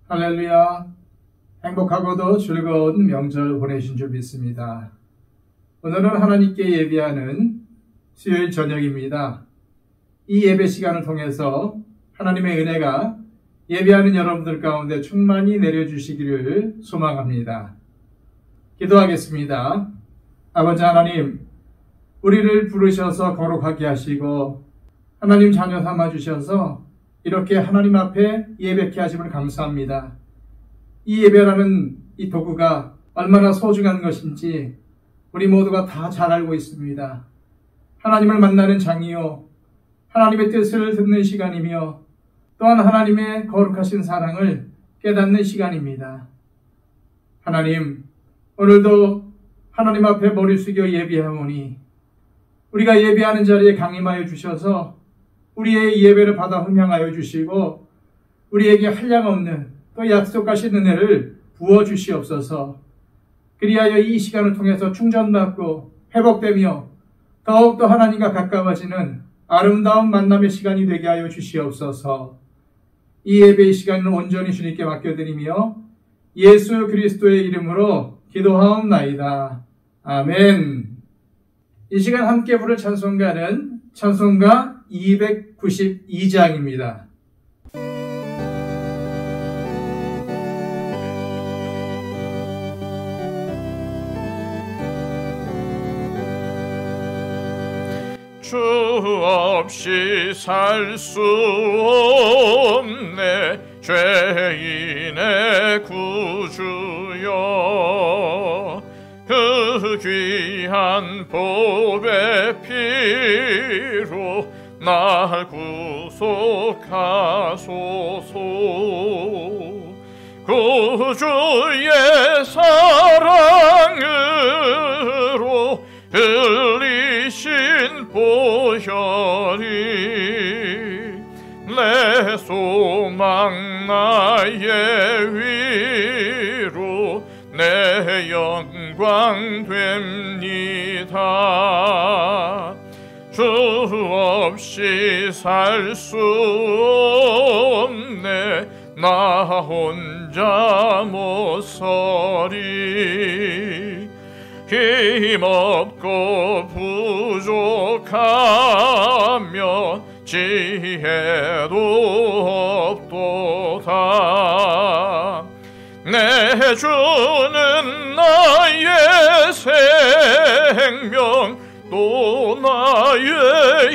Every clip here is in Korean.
할렐루야. 행복하고도 즐거운 명절 보내신 줄 믿습니다. 오늘은 하나님께 예배하는 수요일 저녁입니다. 이 예배 시간을 통해서 하나님의 은혜가 예배하는 여러분들 가운데 충만히 내려주시기를 소망합니다. 기도하겠습니다. 아버지 하나님, 우리를 부르셔서 거룩하게 하시고 하나님 자녀 삼아주셔서 이렇게 하나님 앞에 예배케 하심을 감사합니다. 이 예배라는 이 도구가 얼마나 소중한 것인지 우리 모두가 다 잘 알고 있습니다. 하나님을 만나는 장이요, 하나님의 뜻을 듣는 시간이며 또한 하나님의 거룩하신 사랑을 깨닫는 시간입니다. 하나님, 오늘도 하나님 앞에 머리 숙여 예배하오니 우리가 예배하는 자리에 강림하여 주셔서 우리의 예배를 받아 흠양하여 주시고 우리에게 한량없는 또 약속하신 은혜를 부어주시옵소서. 그리하여 이 시간을 통해서 충전받고 회복되며 더욱더 하나님과 가까워지는 아름다운 만남의 시간이 되게 하여 주시옵소서. 이 예배의 시간을 온전히 주님께 맡겨드리며 예수 그리스도의 이름으로 기도하옵나이다. 아멘. 이 시간 함께 부를 찬송가는 찬송가 292장입니다. 주 없이 살 수 없네 죄인의 구주여, 그 귀한 보배 피로 날 구속하소서. 구주의 사랑으로 흘리신 보혈이 내 소망 나의 위로 내 영광 됩니다. 주 없이 살 수 없네 나 혼자 못 서리. 힘없고 부족하며 지혜도 없도다. 내 주는 나의 생명 또 나의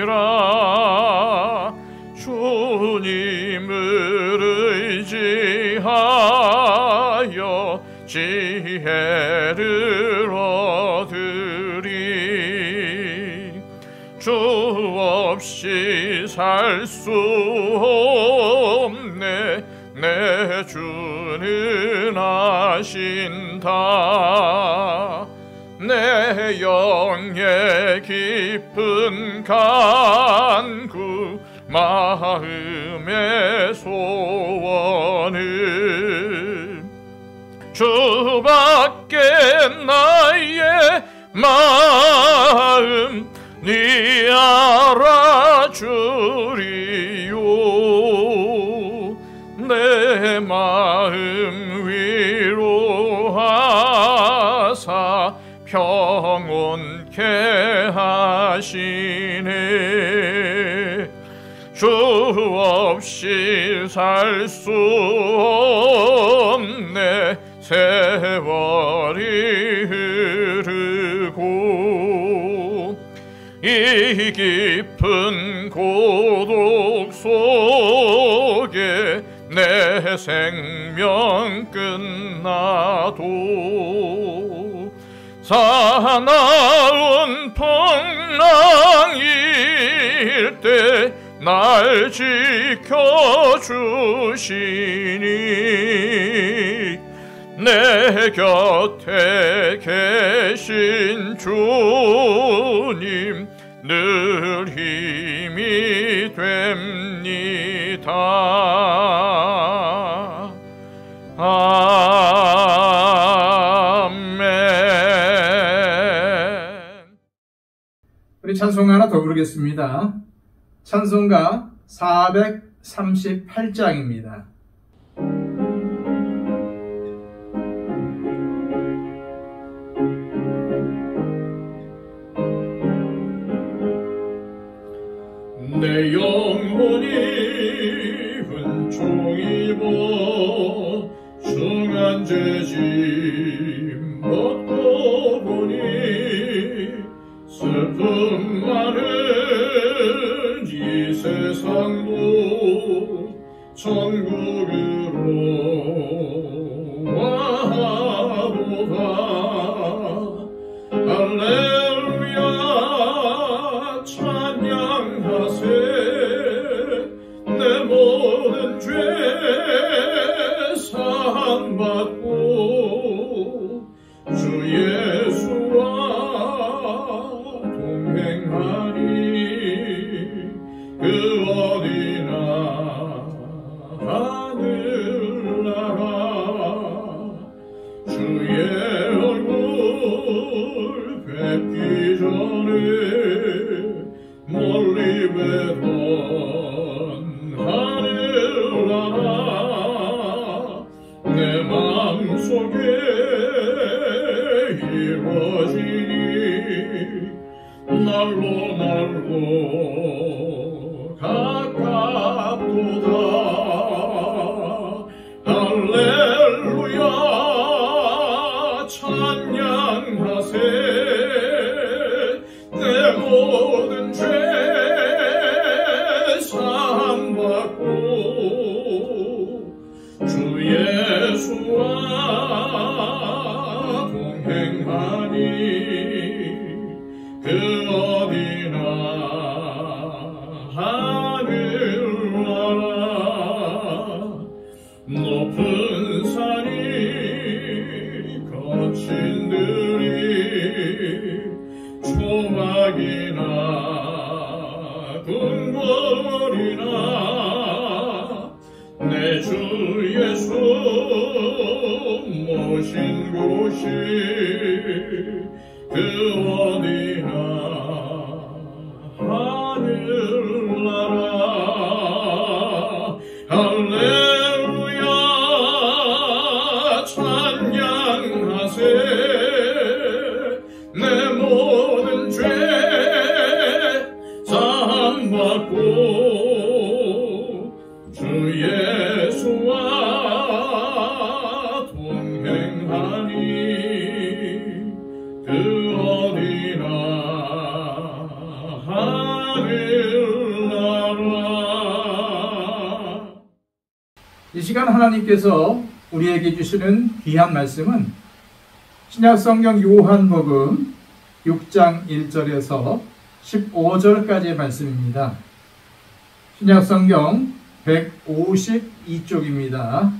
힘이라. 주님을 의지하여 지혜를 얻으리. 주 없이 살 수 없네 내 주는 아신다. 내 영의 깊은 간구 마음의 소원을 주밖에 나의 마음 네 알아주리요. 내 마음 위로하사 평온케 하시네. 주 없이 살 수 없네 세월이 흐르고 이 깊은 고독 속에 내 생명 끝나도 사나운 풍랑일 때 날 지켜주시니 내 곁에 계신 주님 늘 힘이 됩니다. 아멘. 우리 찬송가 하나 더 부르겠습니다. 찬송가 438장입니다. 내 영혼이 은총 입어 중한 죄짐 벗고 보니 슬픔 많은 이 세상도 천국으로 와도다. 할렐루야 찬양하세. 내 모든 죄 사함받고 주 예수와 동행하니 그 어디나 하늘나라 주의 얼굴 뵙기 전에 멀리 뵈던 하늘나라 내 마음속에 이루어지니 날로 날로 가깝도다. 할렐루야 찬양하세. 내 모든 죄 사함받고 주 예수와 동행하니 그 어디나 하늘나라 높은 산이 거친 들이 초막이나 궁궐이나 내 주 예수 모신 곳이 그 어디나 하늘나라. 할렐루야 찬양하세. 내 모든 죄 사함받고 주 예수와 동행하니 그 어디나 하늘나라. 이 시간 하나님께서 우리에게 주시는 귀한 말씀은 신약성경 요한복음 6장 1절에서 15절까지의 말씀입니다. 신약성경 152쪽입니다.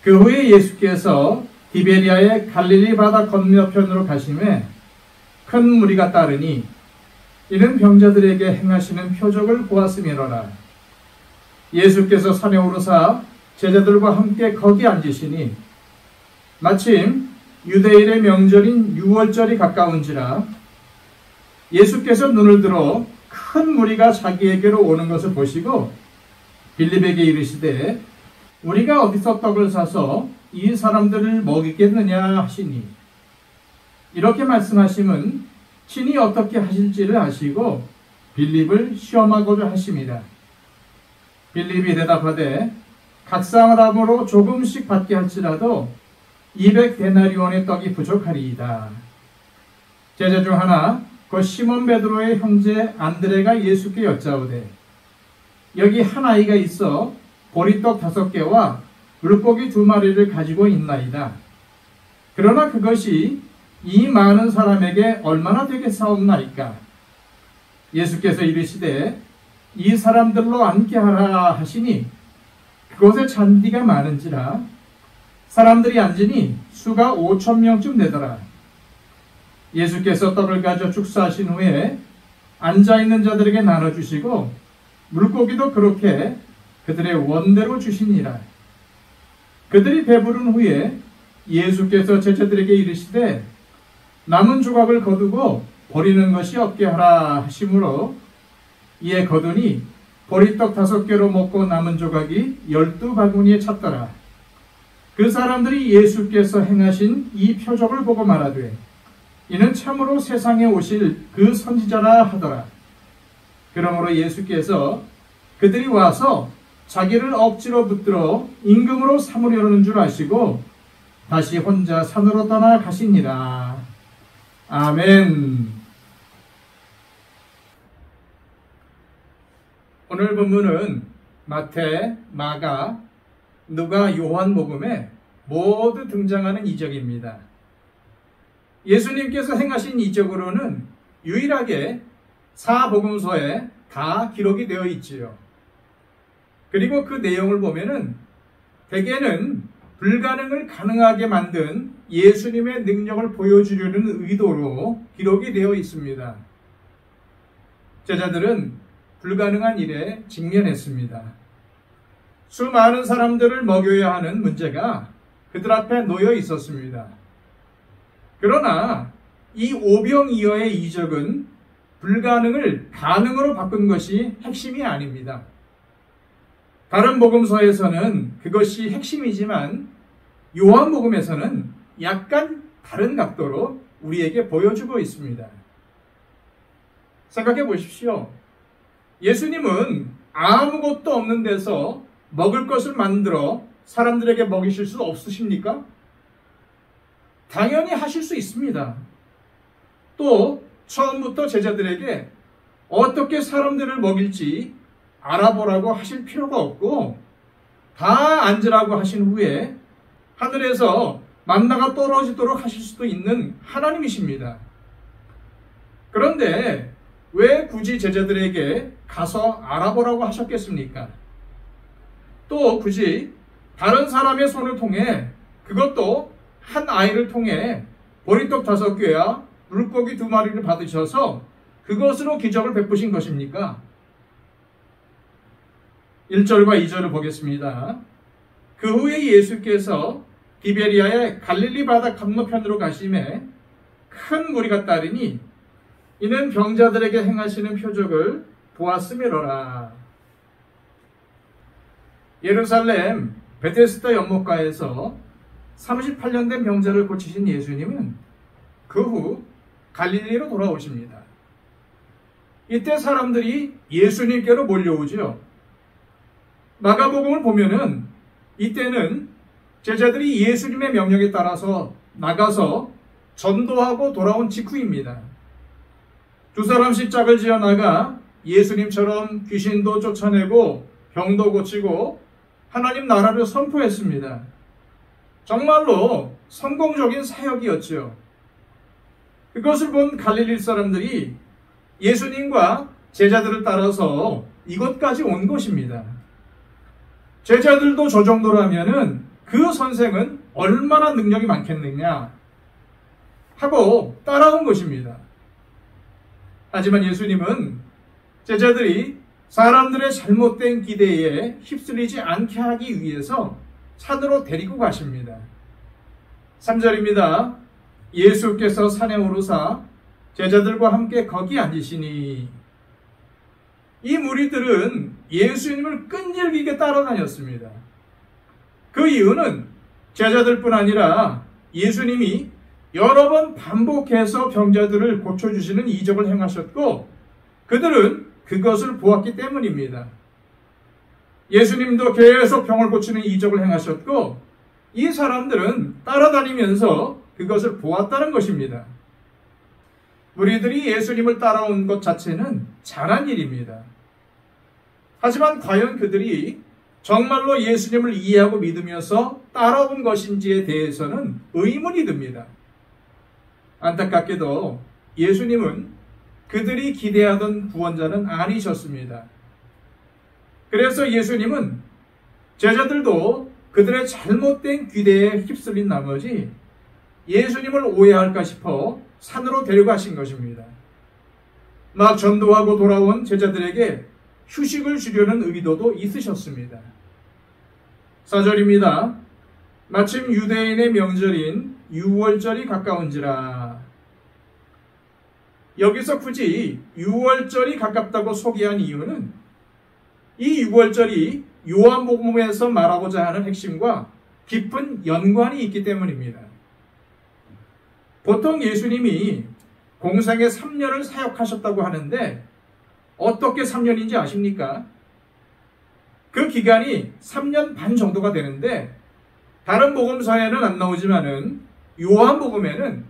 그 후에 예수께서 디베리아의 갈릴리 바다 건너편으로 가심에 큰 무리가 따르니 이는 병자들에게 행하시는 표적을 보았음이로라. 예수께서 산에 오르사 제자들과 함께 거기 앉으시니 마침 유대인의 명절인 유월절이 가까운지라 예수께서 눈을 들어 큰 무리가 자기에게로 오는 것을 보시고 빌립에게 이르시되 우리가 어디서 떡을 사서 이 사람들을 먹이겠느냐 하시니 이렇게 말씀하심은 친히 어떻게 하실지를 아시고 빌립을 시험하고자 하심이라. 빌립이 대답하되 각 사람으로 조금씩 받게 할지라도 200데나리온의 떡이 부족하리이다. 제자 중 하나 곧 시몬 베드로의 형제 안드레가 예수께 여짜오되 여기 한 아이가 있어 보리떡 5개와 물고기 2마리를 가지고 있나이다. 그러나 그것이 이 많은 사람에게 얼마나 되겠사옵나이까? 예수께서 이르시되 이 사람들로 앉게 하라 하시니 그곳에 잔디가 많은지라 사람들이 앉으니 수가 5,000명쯤 되더라. 예수께서 떡을 가져 축사하신 후에 앉아있는 자들에게 나눠주시고 물고기도 그렇게 그들의 원대로 주시니라. 그들이 배부른 후에 예수께서 제자들에게 이르시되 남은 조각을 거두고 버리는 것이 없게 하라 하시므로 이에 거두니 보리떡 5개로 먹고 남은 조각이 12바구니에 찼더라. 그 사람들이 예수께서 행하신 이 표적을 보고 말하되 이는 참으로 세상에 오실 그 선지자라 하더라. 그러므로 예수께서 그들이 와서 자기를 억지로 붙들어 임금으로 삼으려는 줄 아시고 다시 혼자 산으로 떠나 가시니라. 아멘. 오늘 본문은 마태, 마가, 누가, 요한복음에 모두 등장하는 이적입니다. 예수님께서 행하신 이적으로는 유일하게 사복음서에 다 기록이 되어 있지요. 그리고 그 내용을 보면은 대개는 불가능을 가능하게 만든 예수님의 능력을 보여주려는 의도로 기록이 되어 있습니다. 제자들은 불가능한 일에 직면했습니다. 수많은 사람들을 먹여야 하는 문제가 그들 앞에 놓여 있었습니다. 그러나 이 오병이어의 이적은 불가능을 가능으로 바꾼 것이 핵심이 아닙니다. 다른 복음서에서는 그것이 핵심이지만 요한복음에서는 약간 다른 각도로 우리에게 보여주고 있습니다. 생각해 보십시오. 예수님은 아무것도 없는 데서 먹을 것을 만들어 사람들에게 먹이실 수 없으십니까? 당연히 하실 수 있습니다. 또 처음부터 제자들에게 어떻게 사람들을 먹일지 알아보라고 하실 필요가 없고 다 앉으라고 하신 후에 하늘에서 만나가 떨어지도록 하실 수도 있는 하나님이십니다. 그런데 왜 굳이 제자들에게 가서 알아보라고 하셨겠습니까? 또 굳이 다른 사람의 손을 통해, 그것도 한 아이를 통해 보리떡 5개와 물고기 2마리를 받으셔서 그것으로 기적을 베푸신 것입니까? 1절과 2절을 보겠습니다. 그 후에 예수께서 디베리아의 갈릴리 바다 건너편으로 가심에 큰 무리가 따르니 이는 병자들에게 행하시는 표적을 보았음이로라. 예루살렘 베데스다 연못가에서 38년 된 병자를 고치신 예수님은 그 후 갈릴리로 돌아오십니다. 이때 사람들이 예수님께로 몰려오죠. 마가복음을 보면은 이때는 제자들이 예수님의 명령에 따라서 나가서 전도하고 돌아온 직후입니다. 2사람씩 짝을 지어 나가 예수님처럼 귀신도 쫓아내고 병도 고치고 하나님 나라를 선포했습니다. 정말로 성공적인 사역이었죠. 그것을 본 갈릴리 사람들이 예수님과 제자들을 따라서 이곳까지 온 것입니다. 제자들도 저 정도라면은 그 선생은 얼마나 능력이 많겠느냐 하고 따라온 것입니다. 하지만 예수님은 제자들이 사람들의 잘못된 기대에 휩쓸리지 않게 하기 위해서 산으로 데리고 가십니다. 3절입니다. 예수께서 산에 오르사 제자들과 함께 거기 앉으시니, 이 무리들은 예수님을 끈질기게 따라다녔습니다. 그 이유는 제자들뿐 아니라 예수님이 여러 번 반복해서 병자들을 고쳐주시는 이적을 행하셨고 그들은 그것을 보았기 때문입니다. 예수님도 계속 병을 고치는 이적을 행하셨고 이 사람들은 따라다니면서 그것을 보았다는 것입니다. 무리들이 예수님을 따라온 것 자체는 잘한 일입니다. 하지만 과연 그들이 정말로 예수님을 이해하고 믿으면서 따라온 것인지에 대해서는 의문이 듭니다. 안타깝게도 예수님은 그들이 기대하던 구원자는 아니셨습니다. 그래서 예수님은 제자들도 그들의 잘못된 기대에 휩쓸린 나머지 예수님을 오해할까 싶어 산으로 데려가신 것입니다. 막 전도하고 돌아온 제자들에게 휴식을 주려는 의도도 있으셨습니다. 4절입니다. 마침 유대인의 명절인 유월절이 가까운지라. 여기서 굳이 유월절이 가깝다고 소개한 이유는 이 유월절이 요한복음에서 말하고자 하는 핵심과 깊은 연관이 있기 때문입니다. 보통 예수님이 공생의 3년을 사역하셨다고 하는데 어떻게 3년인지 아십니까? 그 기간이 3년 반 정도가 되는데 다른 복음서에는 안 나오지만은 요한복음에는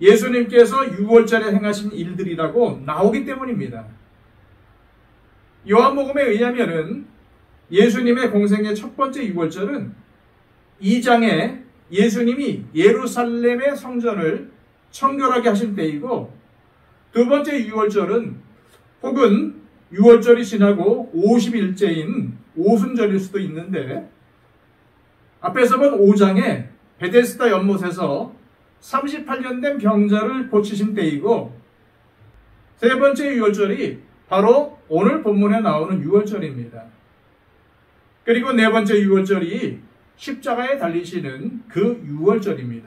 예수님께서 6월절에 행하신 일들이라고 나오기 때문입니다. 요한복음에 의하면은 예수님의 공생의 첫 번째 6월절은 2장에 예수님이 예루살렘의 성전을 청결하게 하신 때이고, 두 번째 6월절은 혹은 6월절이 지나고 50일째인 오순절일 수도 있는데, 앞에서 본 5장에 베데스다 연못에서 38년 된 병자를 고치신 때이고, 세 번째 6월절이 바로 오늘 본문에 나오는 6월절입니다. 그리고 네 번째 6월절이 십자가에 달리시는 그 6월절입니다.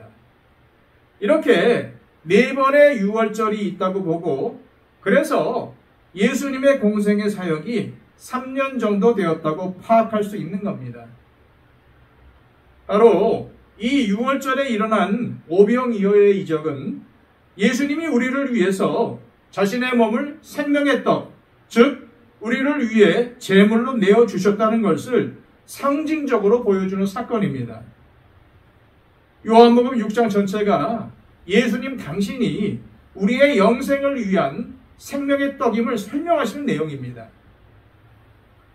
이렇게 네 번의 6월절이 있다고 보고, 그래서 예수님의 공생의 사역이 3년 정도 되었다고 파악할 수 있는 겁니다. 바로 이 6월절에 일어난 오병이어의 이적은 예수님이 우리를 위해서 자신의 몸을 생명의 떡, 즉 우리를 위해 제물로 내어주셨다는 것을 상징적으로 보여주는 사건입니다. 요한복음 6장 전체가 예수님 당신이 우리의 영생을 위한 생명의 떡임을 설명하시는 내용입니다.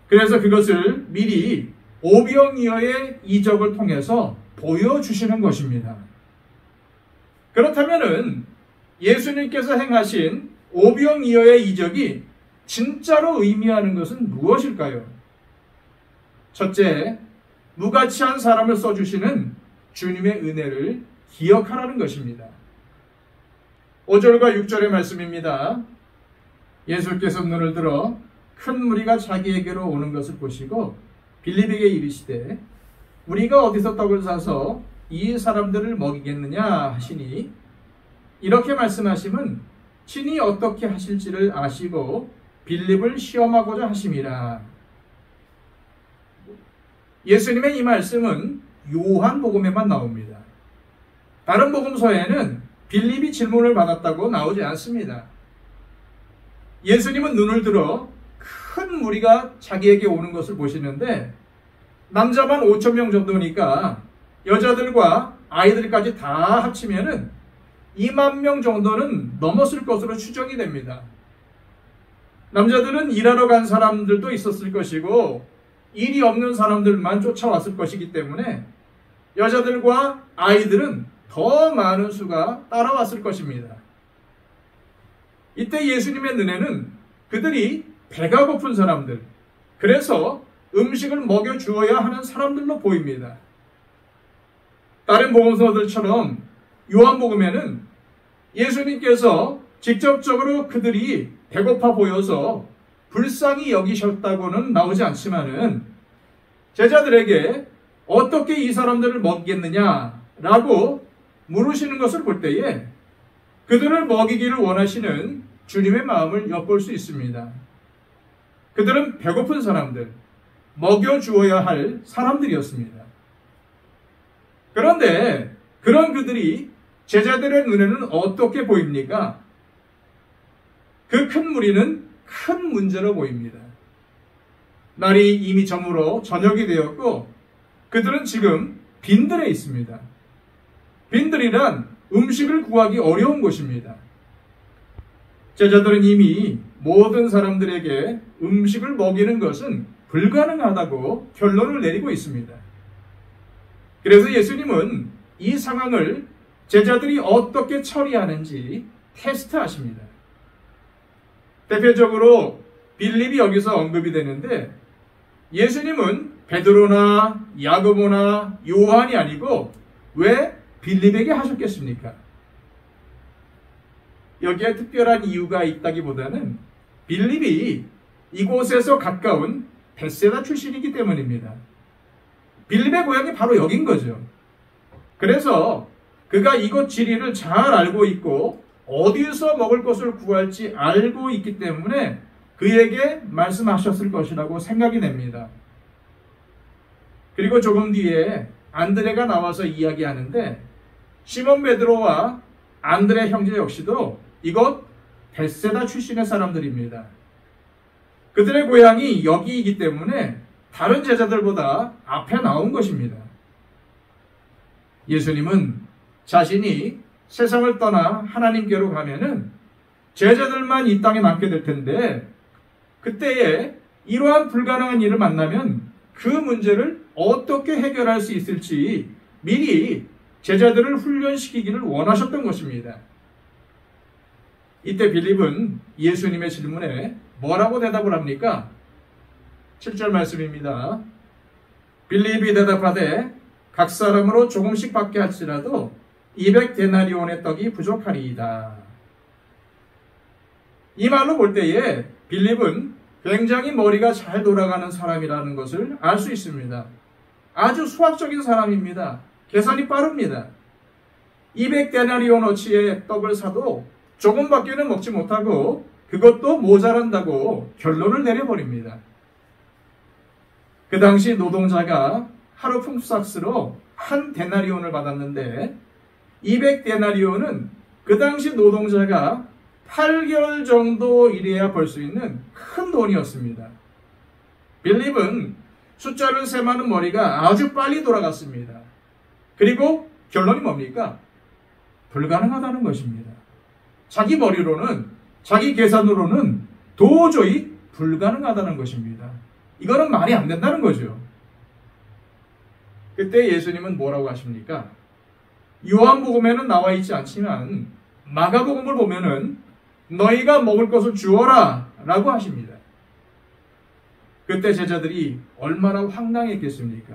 그래서 그것을 미리 오병이어의 이적을 통해서 보여주시는 것입니다. 그렇다면은 예수님께서 행하신 오병이어의 이적이 진짜로 의미하는 것은 무엇일까요? 첫째, 무가치한 사람을 써주시는 주님의 은혜를 기억하라는 것입니다. 5절과 6절의 말씀입니다. 예수께서 눈을 들어 큰 무리가 자기에게로 오는 것을 보시고 빌립에게 이르시되 우리가 어디서 떡을 사서 이 사람들을 먹이겠느냐 하시니, 이렇게 말씀하심은 친히 어떻게 하실지를 아시고 빌립을 시험하고자 하심이라. 예수님의 이 말씀은 요한복음에만 나옵니다. 다른 복음서에는 빌립이 질문을 받았다고 나오지 않습니다. 예수님은 눈을 들어 큰 무리가 자기에게 오는 것을 보시는데, 남자만 5,000명 정도니까 여자들과 아이들까지 다 합치면은 2만 명 정도는 넘었을 것으로 추정이 됩니다. 남자들은 일하러 간 사람들도 있었을 것이고 일이 없는 사람들만 쫓아왔을 것이기 때문에 여자들과 아이들은 더 많은 수가 따라왔을 것입니다. 이때 예수님의 눈에는 그들이 배가 고픈 사람들, 그래서 음식을 먹여주어야 하는 사람들로 보입니다. 다른 복음서들처럼 요한복음에는 예수님께서 직접적으로 그들이 배고파 보여서 불쌍히 여기셨다고는 나오지 않지만은 제자들에게 어떻게 이 사람들을 먹겠느냐라고 물으시는 것을 볼 때에 그들을 먹이기를 원하시는 주님의 마음을 엿볼 수 있습니다. 그들은 배고픈 사람들, 먹여주어야 할 사람들이었습니다. 그런데 그런 그들이 제자들의 눈에는 어떻게 보입니까? 그 큰 무리는 큰 문제로 보입니다. 날이 이미 저물어 저녁이 되었고 그들은 지금 빈들에 있습니다. 빈들이란 음식을 구하기 어려운 곳입니다. 제자들은 이미 모든 사람들에게 음식을 먹이는 것은 불가능하다고 결론을 내리고 있습니다. 그래서 예수님은 이 상황을 제자들이 어떻게 처리하는지 테스트하십니다. 대표적으로 빌립이 여기서 언급이 되는데 예수님은 베드로나 야고보나 요한이 아니고 왜 빌립에게 하셨겠습니까? 여기에 특별한 이유가 있다기보다는 빌립이 이곳에서 가까운 벳세다 출신이기 때문입니다. 빌립의 고향이 바로 여긴 거죠. 그래서 그가 이곳 지리를 잘 알고 있고 어디서 먹을 것을 구할지 알고 있기 때문에 그에게 말씀하셨을 것이라고 생각이 됩니다. 그리고 조금 뒤에 안드레가 나와서 이야기하는데 시몬 베드로와 안드레 형제 역시도 이곳 벳세다 출신의 사람들입니다. 그들의 고향이 여기이기 때문에 다른 제자들보다 앞에 나온 것입니다. 예수님은 자신이 세상을 떠나 하나님께로 가면은 제자들만 이 땅에 남게 될 텐데, 그때에 이러한 불가능한 일을 만나면 그 문제를 어떻게 해결할 수 있을지 미리 제자들을 훈련시키기를 원하셨던 것입니다. 이때 빌립은 예수님의 질문에 뭐라고 대답을 합니까? 7절 말씀입니다. 빌립이 대답하되 각 사람으로 조금씩 받게 할지라도 200데나리온의 떡이 부족하리이다. 이 말로 볼 때에 빌립은 굉장히 머리가 잘 돌아가는 사람이라는 것을 알 수 있습니다. 아주 수학적인 사람입니다. 계산이 빠릅니다. 200데나리온어치의 떡을 사도 조금밖에는 먹지 못하고 그것도 모자란다고 결론을 내려버립니다. 그 당시 노동자가 하루 품삯으로 한 데나리온을 받았는데 200데나리온은 그 당시 노동자가 8개월 정도 일해야 벌 수 있는 큰 돈이었습니다. 빌립은 숫자를 세마는 머리가 아주 빨리 돌아갔습니다. 그리고 결론이 뭡니까? 불가능하다는 것입니다. 자기 머리로는, 자기 계산으로는 도저히 불가능하다는 것입니다. 이거는 말이 안 된다는 거죠. 그때 예수님은 뭐라고 하십니까? 요한복음에는 나와 있지 않지만 마가복음을 보면은 너희가 먹을 것을 주어라 라고 하십니다. 그때 제자들이 얼마나 황당했겠습니까?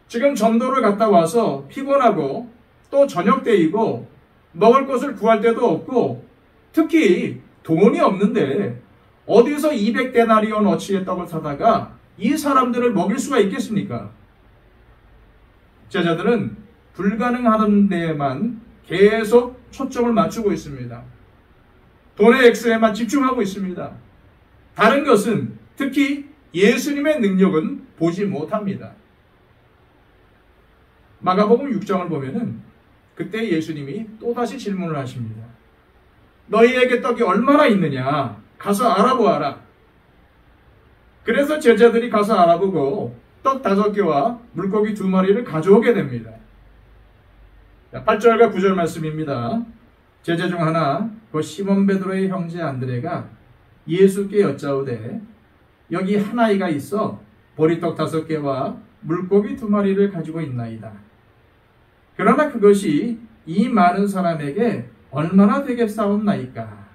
지금 전도를 갔다 와서 피곤하고 또 저녁 때이고 먹을 것을 구할 데도 없고 특히 돈이 없는데 어디서 200데나리온 어치의 떡을 사다가 이 사람들을 먹일 수가 있겠습니까? 제자들은 불가능하던 데에만 계속 초점을 맞추고 있습니다. 돈의 액수에만 집중하고 있습니다. 다른 것은, 특히 예수님의 능력은 보지 못합니다. 마가복음 6장을 보면은 그때 예수님이 또다시 질문을 하십니다. 너희에게 떡이 얼마나 있느냐? 가서 알아보아라. 그래서 제자들이 가서 알아보고 떡 5개와 물고기 2마리를 가져오게 됩니다. 8절과 9절 말씀입니다. 제자 중 하나 그 시몬 베드로의 형제 안드레가 예수께 여짜오되 여기 한 아이가 있어 보리떡 5개와 물고기 2마리를 가지고 있나이다. 그러나 그것이 이 많은 사람에게 얼마나 되겠사옵나이까.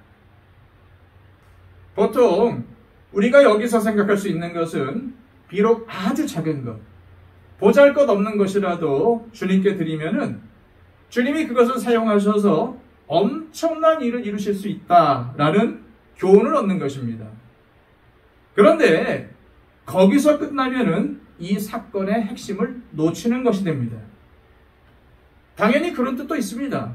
보통 우리가 여기서 생각할 수 있는 것은 비록 아주 작은 것, 보잘것없는 것이라도 주님께 드리면은 주님이 그것을 사용하셔서 엄청난 일을 이루실 수 있다라는 교훈을 얻는 것입니다. 그런데 거기서 끝나면은 이 사건의 핵심을 놓치는 것이 됩니다. 당연히 그런 뜻도 있습니다.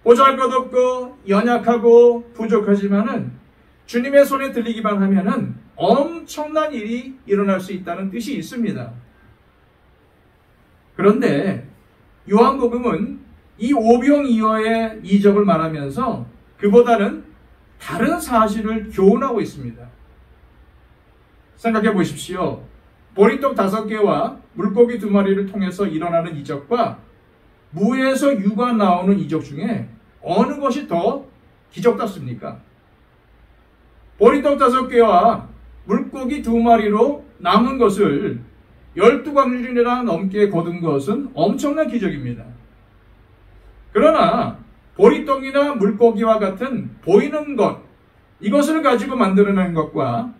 보잘것없고 연약하고 부족하지만은 주님의 손에 들리기만 하면은 엄청난 일이 일어날 수 있다는 뜻이 있습니다. 그런데 요한복음은 이 오병이어의 이적을 말하면서 그보다는 다른 사실을 교훈하고 있습니다. 생각해 보십시오. 보리떡 5개와 물고기 2마리를 통해서 일어나는 이적과 무에서 유가 나오는 이적 중에 어느 것이 더 기적답습니까? 보리떡 5개와 물고기 2마리로 남은 것을 12광주리나 넘게 거둔 것은 엄청난 기적입니다. 그러나 보리떡이나 물고기와 같은 보이는 것, 이것을 가지고 만들어낸 것과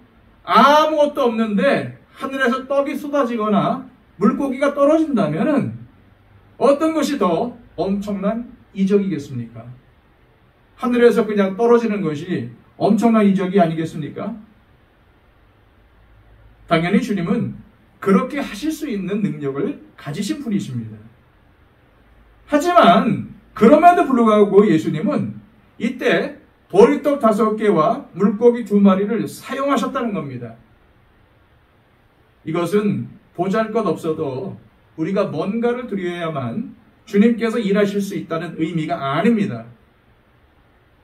아무것도 없는데 하늘에서 떡이 쏟아지거나 물고기가 떨어진다면 어떤 것이 더 엄청난 이적이겠습니까? 하늘에서 그냥 떨어지는 것이 엄청난 이적이 아니겠습니까? 당연히 주님은 그렇게 하실 수 있는 능력을 가지신 분이십니다. 하지만 그럼에도 불구하고 예수님은 이때 보리떡 5개와 물고기 2마리를 사용하셨다는 겁니다. 이것은 보잘것없어도 우리가 뭔가를 드려야만 주님께서 일하실 수 있다는 의미가 아닙니다.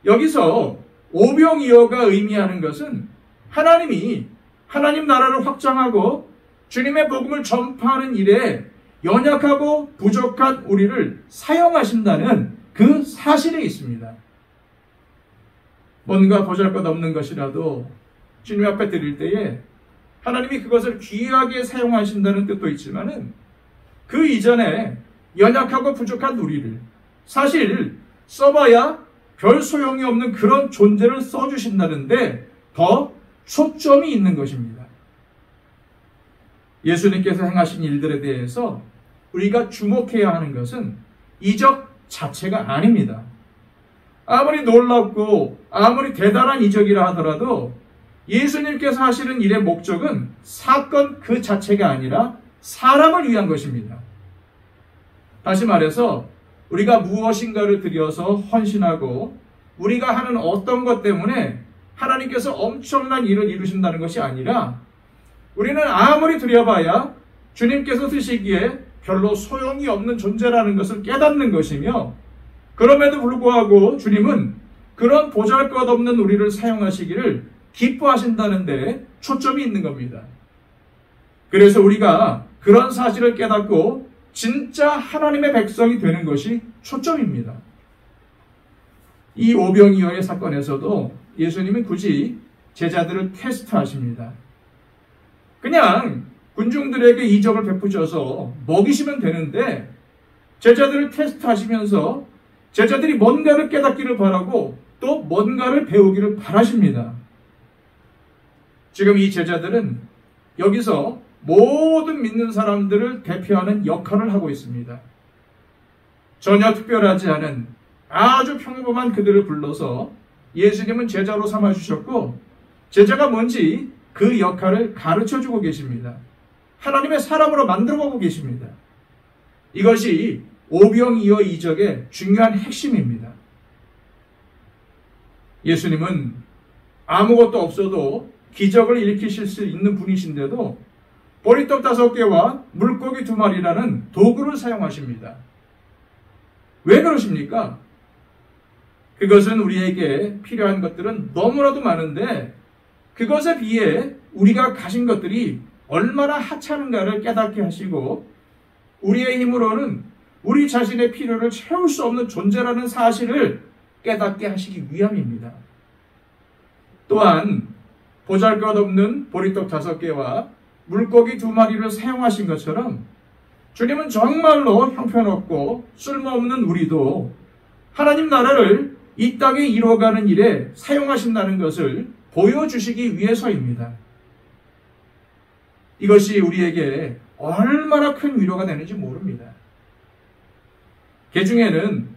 여기서 오병이어가 의미하는 것은 하나님이 하나님 나라를 확장하고 주님의 복음을 전파하는 일에 연약하고 부족한 우리를 사용하신다는 그 사실에 있습니다. 뭔가 보잘것없는 것이라도 주님 앞에 드릴 때에 하나님이 그것을 귀하게 사용하신다는 뜻도 있지만은 그 이전에 연약하고 부족한 우리를 사실 써봐야 별 소용이 없는 그런 존재를 써주신다는데 더 초점이 있는 것입니다. 예수님께서 행하신 일들에 대해서 우리가 주목해야 하는 것은 이적 자체가 아닙니다. 아무리 놀랍고 아무리 대단한 이적이라 하더라도 예수님께서 하시는 일의 목적은 사건 그 자체가 아니라 사람을 위한 것입니다. 다시 말해서 우리가 무엇인가를 들여서 헌신하고 우리가 하는 어떤 것 때문에 하나님께서 엄청난 일을 이루신다는 것이 아니라 우리는 아무리 들여봐야 주님께서 쓰시기에 별로 소용이 없는 존재라는 것을 깨닫는 것이며 그럼에도 불구하고 주님은 그런 보잘것없는 우리를 사용하시기를 기뻐하신다는 데 초점이 있는 겁니다. 그래서 우리가 그런 사실을 깨닫고 진짜 하나님의 백성이 되는 것이 초점입니다. 이 오병이어의 사건에서도 예수님은 굳이 제자들을 테스트하십니다. 그냥 군중들에게 이적을 베푸셔서 먹이시면 되는데 제자들을 테스트하시면서 제자들이 뭔가를 깨닫기를 바라고 또 뭔가를 배우기를 바라십니다. 지금 이 제자들은 여기서 모든 믿는 사람들을 대표하는 역할을 하고 있습니다. 전혀 특별하지 않은 아주 평범한 그들을 불러서 예수님은 제자로 삼아주셨고 제자가 뭔지 그 역할을 가르쳐주고 계십니다. 하나님의 사람으로 만들어가고 계십니다. 이것이 오병이어 이적의 중요한 핵심입니다. 예수님은 아무것도 없어도 기적을 일으키실 수 있는 분이신데도 보리떡 5개와 물고기 2마리라는 도구를 사용하십니다. 왜 그러십니까? 그것은 우리에게 필요한 것들은 너무나도 많은데 그것에 비해 우리가 가진 것들이 얼마나 하찮은가를 깨닫게 하시고 우리의 힘으로는 우리 자신의 필요를 채울 수 없는 존재라는 사실을 깨닫게 하시기 위함입니다. 또한 보잘것없는 보리떡 5개와 물고기 2마리를 사용하신 것처럼 주님은 정말로 형편없고 쓸모없는 우리도 하나님 나라를 이 땅에 이루어가는 일에 사용하신다는 것을 보여주시기 위해서입니다. 이것이 우리에게 얼마나 큰 위로가 되는지 모릅니다. 개중에는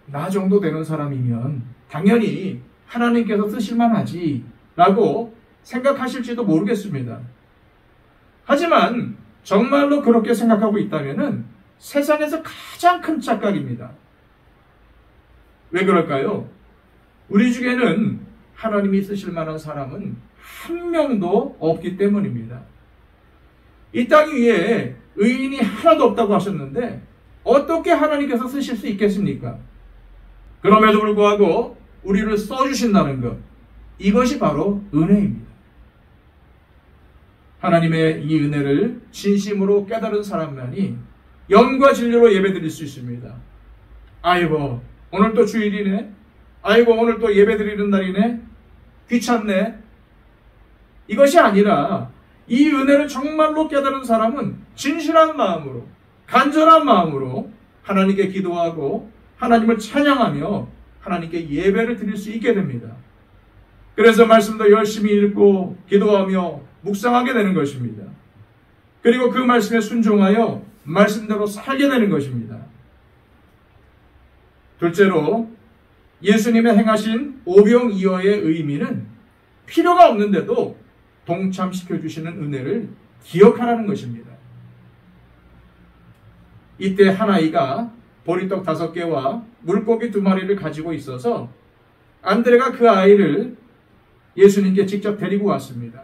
나 정도 되는 사람이면 당연히 하나님께서 쓰실만 하지 라고 생각하실지도 모르겠습니다. 하지만 정말로 그렇게 생각하고 있다면 세상에서 가장 큰 착각입니다. 왜 그럴까요? 우리 중에는 하나님이 쓰실 만한 사람은 한 명도 없기 때문입니다. 이 땅 위에 의인이 하나도 없다고 하셨는데 어떻게 하나님께서 쓰실 수 있겠습니까? 그럼에도 불구하고 우리를 써주신다는 것, 이것이 바로 은혜입니다. 하나님의 이 은혜를 진심으로 깨달은 사람만이 영과 진리로 예배드릴 수 있습니다. 아이고 오늘 또 주일이네. 아이고 오늘 또 예배드리는 날이네. 귀찮네. 이것이 아니라 이 은혜를 정말로 깨달은 사람은 진실한 마음으로 간절한 마음으로 하나님께 기도하고 하나님을 찬양하며 하나님께 예배를 드릴 수 있게 됩니다. 그래서 말씀도 열심히 읽고 기도하며 묵상하게 되는 것입니다. 그리고 그 말씀에 순종하여 말씀대로 살게 되는 것입니다. 둘째로 예수님의 행하신 오병이어의 의미는 필요가 없는데도 동참시켜주시는 은혜를 기억하라는 것입니다. 이때 한 아이가 보리떡 5개와 물고기 2마리를 가지고 있어서 안드레가 그 아이를 예수님께 직접 데리고 왔습니다.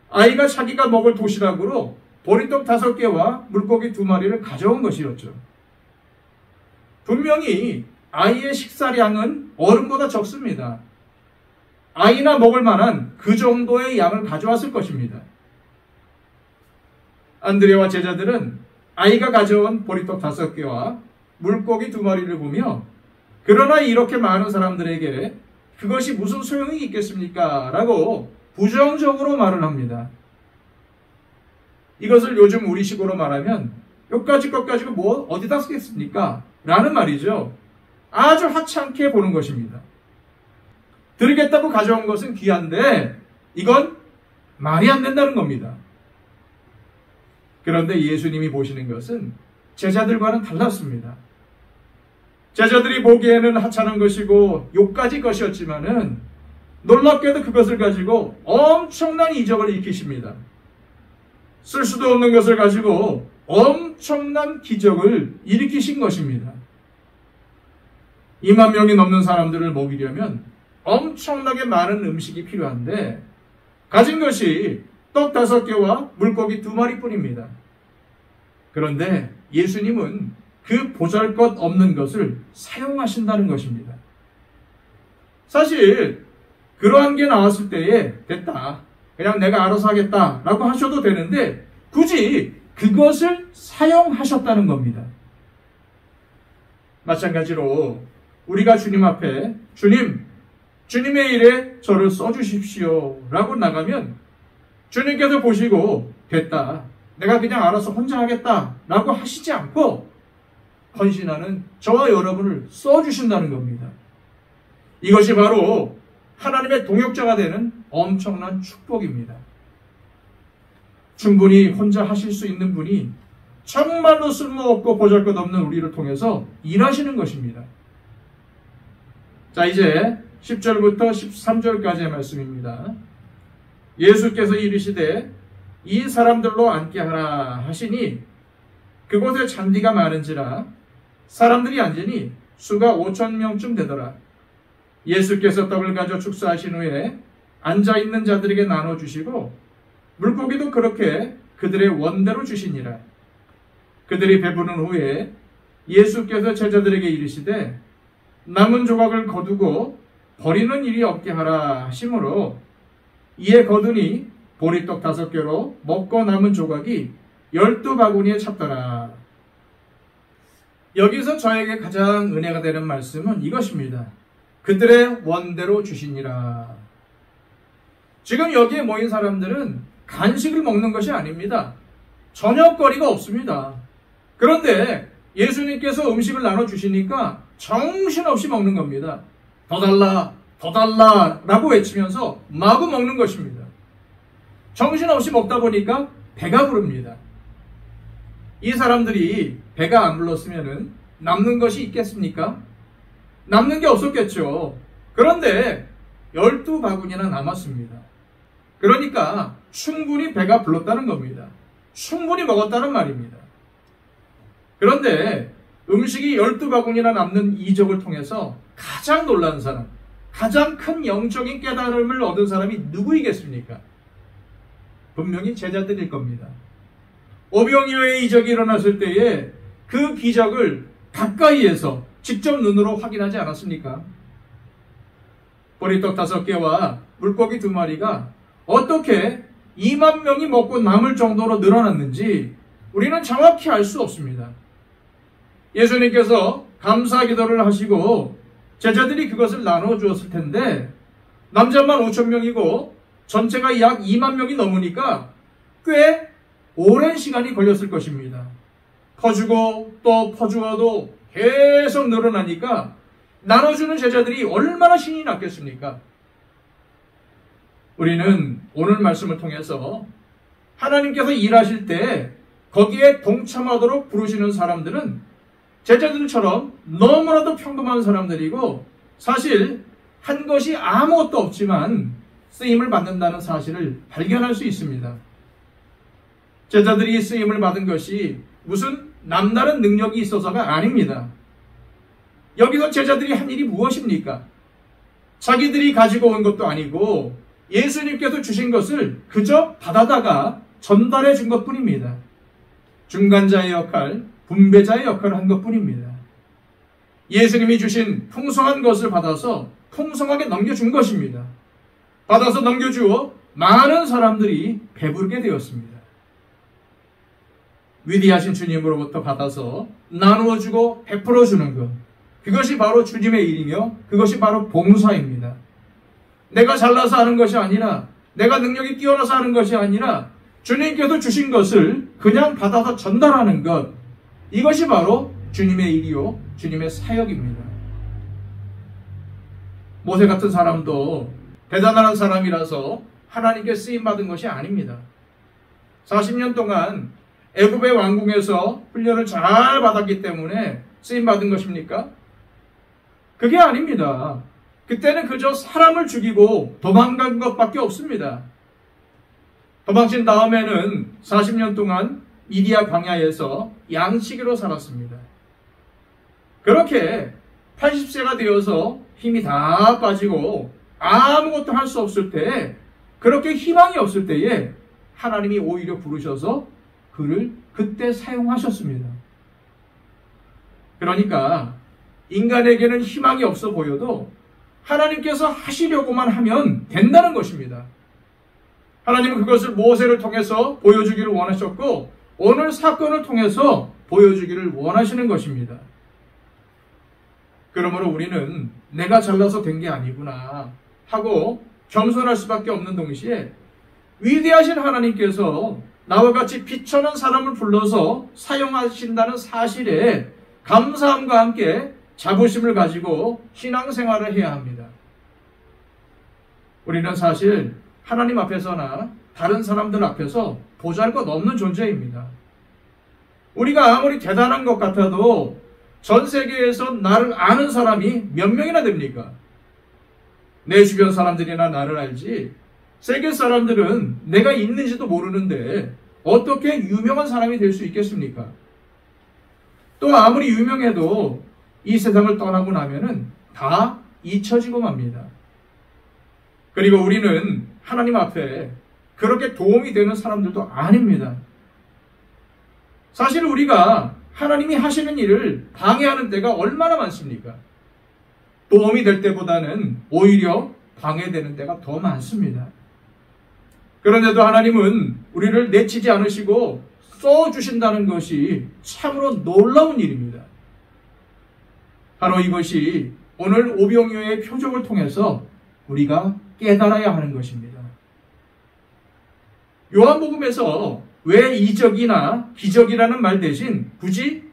아이가 자기가 먹을 도시락으로 보리떡 5개와 물고기 2마리를 가져온 것이었죠. 분명히 아이의 식사량은 어른보다 적습니다. 아이나 먹을 만한 그 정도의 양을 가져왔을 것입니다. 안드레와 제자들은 아이가 가져온 보리떡 5개와 물고기 2마리를 보며 그러나 이렇게 많은 사람들에게 그것이 무슨 소용이 있겠습니까? 라고 부정적으로 말을 합니다. 이것을 요즘 우리식으로 말하면 요까지 것 가지고 뭐 어디다 쓰겠습니까? 라는 말이죠. 아주 하찮게 보는 것입니다. 드리겠다고 가져온 것은 귀한데 이건 말이 안 된다는 겁니다. 그런데 예수님이 보시는 것은 제자들과는 달랐습니다. 제자들이 보기에는 하찮은 것이고 요까지 것이었지만은 놀랍게도 그것을 가지고 엄청난 이적을 일으키십니다. 쓸 수도 없는 것을 가지고 엄청난 기적을 일으키신 것입니다. 2만 명이 넘는 사람들을 먹이려면 엄청나게 많은 음식이 필요한데 가진 것이 떡 5개와 물고기 2마리 뿐입니다. 그런데 예수님은 그 보잘것없는 것을 사용하신다는 것입니다. 사실 그러한 게 나왔을 때에 됐다, 그냥 내가 알아서 하겠다 라고 하셔도 되는데 굳이 그것을 사용하셨다는 겁니다. 마찬가지로 우리가 주님 앞에 주님의 일에 저를 써주십시오 라고 나가면 주님께서 보시고 됐다, 내가 그냥 알아서 혼자 하겠다 라고 하시지 않고 헌신하는 저와 여러분을 써주신다는 겁니다. 이것이 바로 하나님의 동역자가 되는 엄청난 축복입니다. 충분히 혼자 하실 수 있는 분이 정말로 쓸모없고 보잘것없는 우리를 통해서 일하시는 것입니다. 자, 이제 10절부터 13절까지의 말씀입니다. 예수께서 이르시되 이 사람들로 앉게 하라 하시니 그곳에 잔디가 많은지라 사람들이 앉으니 수가 5,000명쯤 되더라. 예수께서 떡을 가져 축사하신 후에 앉아있는 자들에게 나눠주시고 물고기도 그렇게 그들의 원대로 주시니라. 그들이 배부른 후에 예수께서 제자들에게 이르시되 남은 조각을 거두고 버리는 일이 없게 하라 하시므로 이에 거두니 보리떡 5개로 먹고 남은 조각이 12바구니에 찼더라. 여기서 저에게 가장 은혜가 되는 말씀은 이것입니다. 그들의 원대로 주시니라. 지금 여기에 모인 사람들은 간식을 먹는 것이 아닙니다. 저녁거리가 없습니다. 그런데 예수님께서 음식을 나눠주시니까 정신없이 먹는 겁니다. 더 달라, 더 달라 라고 외치면서 마구 먹는 것입니다. 정신없이 먹다 보니까 배가 부릅니다. 이 사람들이 배가 안 불렀으면 남는 것이 있겠습니까? 남는 게 없었겠죠. 그런데 12바구니나 남았습니다. 그러니까 충분히 배가 불렀다는 겁니다. 충분히 먹었다는 말입니다. 그런데 음식이 12바구니나 남는 이적을 통해서 가장 놀란 사람, 가장 큰 영적인 깨달음을 얻은 사람이 누구이겠습니까? 분명히 제자들일 겁니다. 오병이어의 이적이 일어났을 때에 그 기적을 가까이에서 직접 눈으로 확인하지 않았습니까? 보리떡 5개와 물고기 2마리가 어떻게 2만 명이 먹고 남을 정도로 늘어났는지 우리는 정확히 알 수 없습니다. 예수님께서 감사 기도를 하시고 제자들이 그것을 나눠 주었을 텐데 남자만 5,000명이고 전체가 약 2만 명이 넘으니까 꽤 오랜 시간이 걸렸을 것입니다. 퍼주고 또 퍼주어도 계속 늘어나니까 나눠주는 제자들이 얼마나 신이 났겠습니까? 우리는 오늘 말씀을 통해서 하나님께서 일하실 때 거기에 동참하도록 부르시는 사람들은 제자들처럼 너무나도 평범한 사람들이고 사실 한 것이 아무것도 없지만 쓰임을 받는다는 사실을 발견할 수 있습니다. 제자들이 쓰임을 받은 것이 무슨 남다른 능력이 있어서가 아닙니다. 여기서 제자들이 한 일이 무엇입니까? 자기들이 가지고 온 것도 아니고 예수님께서 주신 것을 그저 받아다가 전달해 준 것뿐입니다. 중간자의 역할, 분배자의 역할을 한 것뿐입니다. 예수님이 주신 풍성한 것을 받아서 풍성하게 넘겨준 것입니다. 받아서 넘겨주어 많은 사람들이 배부르게 되었습니다. 위대하신 주님으로부터 받아서 나누어주고 베풀어주는 것, 그것이 바로 주님의 일이며 그것이 바로 봉사입니다. 내가 잘나서 하는 것이 아니라, 내가 능력이 뛰어나서 하는 것이 아니라 주님께서 주신 것을 그냥 받아서 전달하는 것, 이것이 바로 주님의 일이요 주님의 사역입니다. 모세 같은 사람도 대단한 사람이라서 하나님께 쓰임받은 것이 아닙니다. 40년 동안 애굽의 왕궁에서 훈련을 잘 받았기 때문에 쓰임받은 것입니까? 그게 아닙니다. 그때는 그저 사람을 죽이고 도망간 것밖에 없습니다. 도망친 다음에는 40년 동안 미디아 광야에서 양치기로 살았습니다. 그렇게 80세가 되어서 힘이 다 빠지고 아무것도 할 수 없을 때, 그렇게 희망이 없을 때에 하나님이 오히려 부르셔서 그를 그때 사용하셨습니다. 그러니까 인간에게는 희망이 없어 보여도 하나님께서 하시려고만 하면 된다는 것입니다. 하나님은 그것을 모세를 통해서 보여주기를 원하셨고 오늘 사건을 통해서 보여주기를 원하시는 것입니다. 그러므로 우리는 내가 잘나서 된 게 아니구나 하고 겸손할 수밖에 없는 동시에 위대하신 하나님께서 나와 같이 비천한 사람을 불러서 사용하신다는 사실에 감사함과 함께 자부심을 가지고 신앙생활을 해야 합니다. 우리는 사실 하나님 앞에서나 다른 사람들 앞에서 보잘것없는 존재입니다. 우리가 아무리 대단한 것 같아도 전 세계에서 나를 아는 사람이 몇 명이나 됩니까? 내 주변 사람들이나 나를 알지 세계 사람들은 내가 있는지도 모르는데 어떻게 유명한 사람이 될 수 있겠습니까? 또 아무리 유명해도 이 세상을 떠나고 나면은 다 잊혀지고 맙니다. 그리고 우리는 하나님 앞에 그렇게 도움이 되는 사람들도 아닙니다. 사실 우리가 하나님이 하시는 일을 방해하는 때가 얼마나 많습니까? 도움이 될 때보다는 오히려 방해되는 때가 더 많습니다. 그런데도 하나님은 우리를 내치지 않으시고 써주신다는 것이 참으로 놀라운 일입니다. 바로 이것이 오늘 오병이어의 표적을 통해서 우리가 깨달아야 하는 것입니다. 요한복음에서 왜 이적이나 기적이라는 말 대신 굳이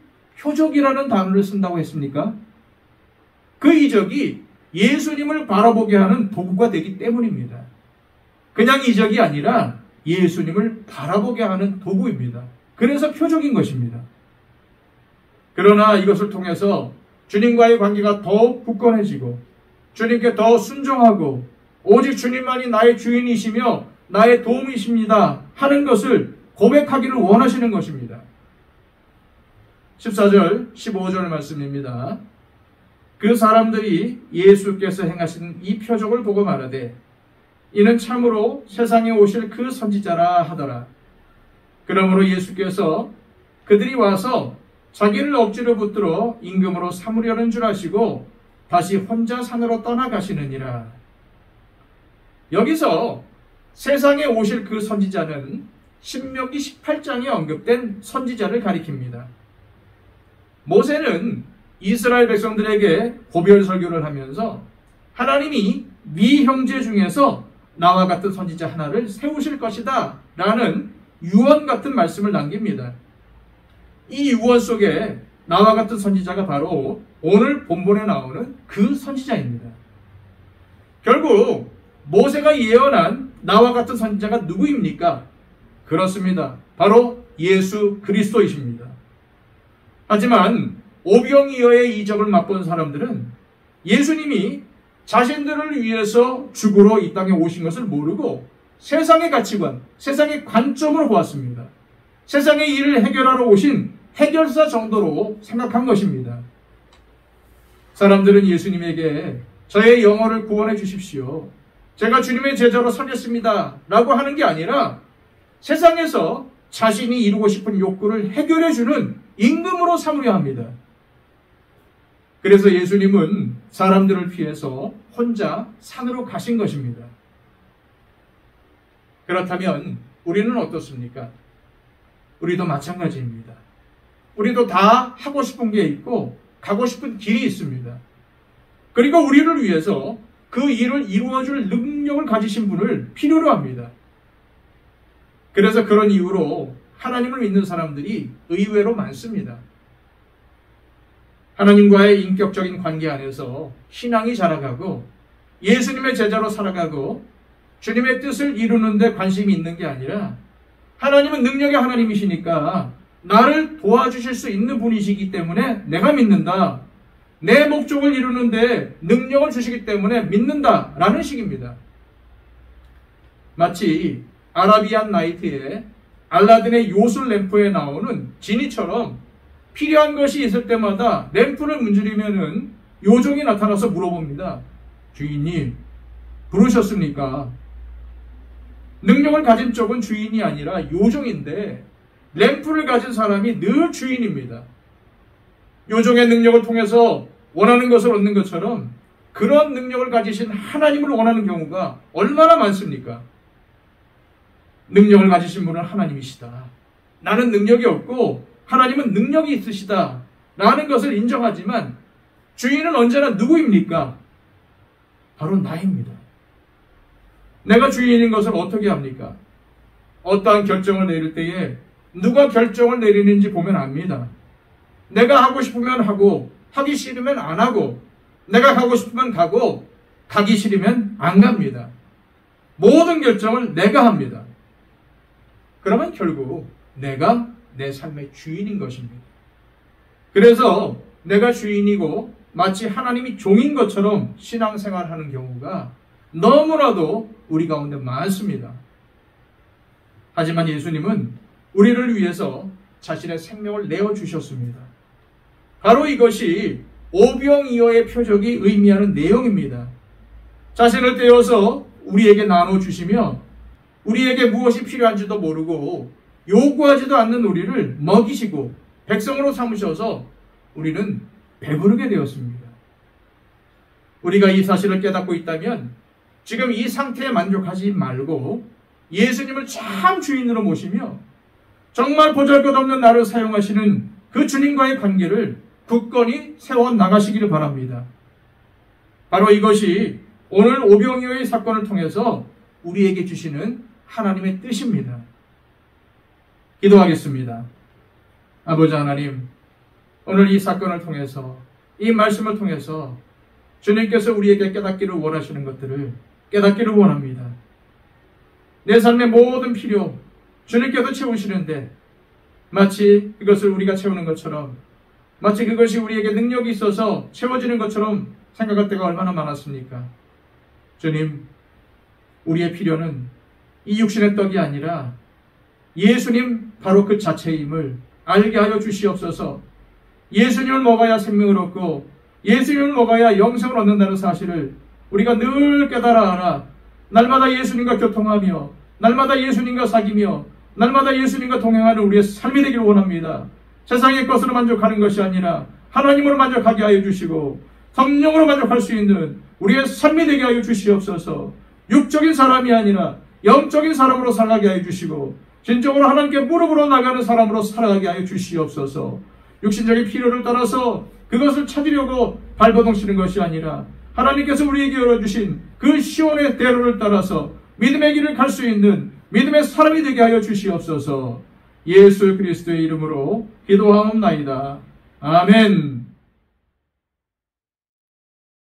표적이라는 단어를 쓴다고 했습니까? 그 이적이 예수님을 바라보게 하는 도구가 되기 때문입니다. 그냥 이적이 아니라 예수님을 바라보게 하는 도구입니다. 그래서 표적인 것입니다. 그러나 이것을 통해서 주님과의 관계가 더욱 굳건해지고 주님께 더 순종하고 오직 주님만이 나의 주인이시며 나의 도움이십니다 하는 것을 고백하기를 원하시는 것입니다. 14절, 15절 말씀입니다. 그 사람들이 예수께서 행하신 이 표적을 보고 말하되 이는 참으로 세상에 오실 그 선지자라 하더라. 그러므로 예수께서 그들이 와서 자기를 억지로 붙들어 임금으로 삼으려는 줄 아시고 다시 혼자 산으로 떠나가시느니라. 여기서 세상에 오실 그 선지자는 신명기 18장에 언급된 선지자를 가리킵니다. 모세는 이스라엘 백성들에게 고별 설교를 하면서 하나님이 네 형제 중에서 나와 같은 선지자 하나를 세우실 것이다 라는 유언 같은 말씀을 남깁니다. 이 유언 속에 나와 같은 선지자가 바로 오늘 본문에 나오는 그 선지자입니다. 결국 모세가 예언한 나와 같은 선지자가 누구입니까? 그렇습니다. 바로 예수 그리스도이십니다. 하지만 오병이어의 이적을 맛본 사람들은 예수님이 자신들을 위해서 죽으러 이 땅에 오신 것을 모르고 세상의 가치관, 세상의 관점으로 보았습니다. 세상의 일을 해결하러 오신 해결사 정도로 생각한 것입니다. 사람들은 예수님에게 저의 영혼을 구원해 주십시오. 제가 주님의 제자로 서겠습니다. 라고 하는 게 아니라 세상에서 자신이 이루고 싶은 욕구를 해결해 주는 임금으로 삼으려 합니다. 그래서 예수님은 사람들을 피해서 혼자 산으로 가신 것입니다. 그렇다면 우리는 어떻습니까? 우리도 마찬가지입니다. 우리도 다 하고 싶은 게 있고 가고 싶은 길이 있습니다. 그리고 우리를 위해서 그 일을 이루어줄 능력을 가지신 분을 필요로 합니다. 그래서 그런 이유로 하나님을 믿는 사람들이 의외로 많습니다. 하나님과의 인격적인 관계 안에서 신앙이 자라가고 예수님의 제자로 살아가고 주님의 뜻을 이루는 데 관심이 있는 게 아니라 하나님은 능력의 하나님이시니까 나를 도와주실 수 있는 분이시기 때문에 내가 믿는다. 내 목적을 이루는데 능력을 주시기 때문에 믿는다라는 식입니다. 마치 아라비안 나이트의 알라딘의 요술 램프에 나오는 지니처럼 필요한 것이 있을 때마다 램프를 문지르면은 요정이 나타나서 물어봅니다. 주인님, 부르셨습니까? 능력을 가진 쪽은 주인이 아니라 요정인데 램프를 가진 사람이 늘 주인입니다. 요정의 능력을 통해서 원하는 것을 얻는 것처럼 그런 능력을 가지신 하나님을 원하는 경우가 얼마나 많습니까? 능력을 가지신 분은 하나님이시다. 나는 능력이 없고 하나님은 능력이 있으시다. 라는 것을 인정하지만 주인은 언제나 누구입니까? 바로 나입니다. 내가 주인인 것을 어떻게 합니까? 어떠한 결정을 내릴 때에 누가 결정을 내리는지 보면 압니다. 내가 하고 싶으면 하고 하기 싫으면 안 하고 내가 가고 싶으면 가고 가기 싫으면 안 갑니다. 모든 결정을 내가 합니다. 그러면 결국 내가 내 삶의 주인인 것입니다. 그래서 내가 주인이고 마치 하나님이 종인 것처럼 신앙생활하는 경우가 너무나도 우리 가운데 많습니다. 하지만 예수님은 우리를 위해서 자신의 생명을 내어주셨습니다. 바로 이것이 오병이어의 표적이 의미하는 내용입니다. 자신을 떼어서 우리에게 나눠주시며 우리에게 무엇이 필요한지도 모르고 요구하지도 않는 우리를 먹이시고 백성으로 삼으셔서 우리는 배부르게 되었습니다. 우리가 이 사실을 깨닫고 있다면 지금 이 상태에 만족하지 말고 예수님을 참 주인으로 모시며 정말 보잘것없는 나를 사용하시는 그 주님과의 관계를 굳건히 세워나가시기를 바랍니다. 바로 이것이 오늘 오병이어의 사건을 통해서 우리에게 주시는 하나님의 뜻입니다. 기도하겠습니다. 아버지 하나님, 오늘 이 사건을 통해서 이 말씀을 통해서 주님께서 우리에게 깨닫기를 원하시는 것들을 깨닫기를 원합니다. 내 삶의 모든 필요 주님께서 채우시는데 마치 그것을 우리가 채우는 것처럼 마치 그것이 우리에게 능력이 있어서 채워지는 것처럼 생각할 때가 얼마나 많았습니까? 주님, 우리의 필요는 이 육신의 떡이 아니라 예수님 바로 그 자체임을 알게 하여 주시옵소서. 예수님을 먹어야 생명을 얻고 예수님을 먹어야 영생을 얻는다는 사실을 우리가 늘 깨달아 알아 날마다 예수님과 교통하며 날마다 예수님과 사귀며 날마다 예수님과 동행하는 우리의 삶이 되기를 원합니다. 세상의 것으로 만족하는 것이 아니라 하나님으로 만족하게 하여 주시고 성령으로 만족할 수 있는 우리의 삶이 되게 하여 주시옵소서. 육적인 사람이 아니라 영적인 사람으로 살아가게 하여 주시고 진정으로 하나님께 무릎으로 나가는 사람으로 살아가게 하여 주시옵소서. 육신적인 필요를 따라서 그것을 찾으려고 발버둥치는 것이 아니라 하나님께서 우리에게 열어주신 그 시온의 대로를 따라서 믿음의 길을 갈 수 있는 믿음의 사람이 되게 하여 주시옵소서. 예수 그리스도의 이름으로 기도하옵나이다. 아멘.